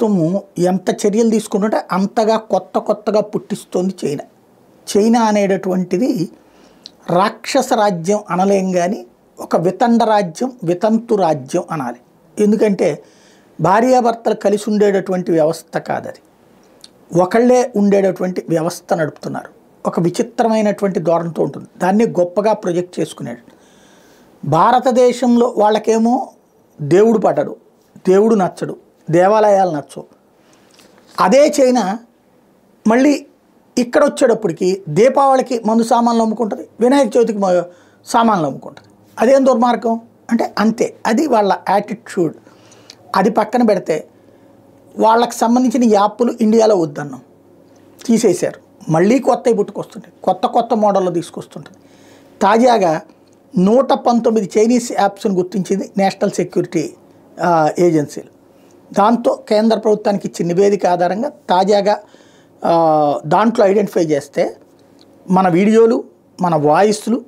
ప్రభుత్వము ఎంత చర్యలు తీసుకుంటుంటే అంతగా కొత్తగా పుట్టిస్తోంది చైనా. చైనా అనేటటువంటిది రాక్షస రాజ్యం అనలేం కానీ ఒక వితండ రాజ్యం, వితంతు రాజ్యం అనాలి. ఎందుకంటే భార్యాభర్తలు కలిసి ఉండేటటువంటి వ్యవస్థ కాదది. ఒకళ్ళే ఉండేటటువంటి వ్యవస్థ నడుపుతున్నారు. ఒక విచిత్రమైనటువంటి ధోరణితో ఉంటుంది. దాన్ని గొప్పగా ప్రొజెక్ట్ చేసుకునేది. భారతదేశంలో వాళ్ళకేమో దేవుడు పడడు, దేవుడు నచ్చడు, దేవాలయాలు నచ్చవు. అదే చైనా మళ్ళీ ఇక్కడ వచ్చేటప్పటికి దీపావళికి మందు సామాన్లు అమ్ముకుంటుంది, వినాయక చవితికి సామాన్లు అమ్ముకుంటుంది. అదేం దుర్మార్గం అంటే అంతే. అది వాళ్ళ యాటిట్యూడ్. అది పక్కన పెడితే వాళ్ళకి సంబంధించిన యాప్లు ఇండియాలో వద్దన్నాం, తీసేశారు. మళ్ళీ కొత్తవి పుట్టుకొస్తుంటాయి, కొత్త మోడల్లో తీసుకొస్తుంటుంది. తాజాగా 119 చైనీస్ యాప్స్ను గుర్తించింది నేషనల్ సెక్యూరిటీ ఏజెన్సీలు. దాంతో కేంద్ర ప్రభుత్వానికి ఇచ్చిన నివేదిక ఆధారంగా తాజాగా దాంట్లో ఐడెంటిఫై చేస్తే మన వీడియోలు, మన వాయిస్లు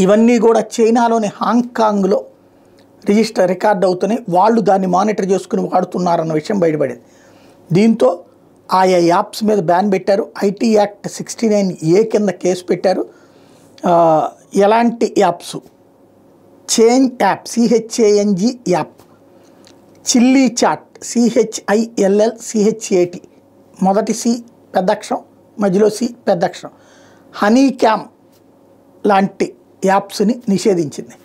ఇవన్నీ కూడా చైనాలోని హాంకాంగ్లో రికార్డ్ అవుతున్నాయి. వాళ్ళు దాన్ని మానిటర్ చేసుకుని వాడుతున్నారన్న విషయం బయటపడింది. దీంతో ఆయా యాప్స్ మీద బ్యాన్ పెట్టారు. ఐటీ యాక్ట్ 69A కింద కేసు పెట్టారు. ఎలాంటి apps? Change app, CHANG app, chilli chat, CHILLCHAT, మొదటి C పెద్దక్షరం, మధ్యలో C పెద్దక్షరం, హనీ క్యామ్ లాంటి యాప్స్ని నిషేధించింది.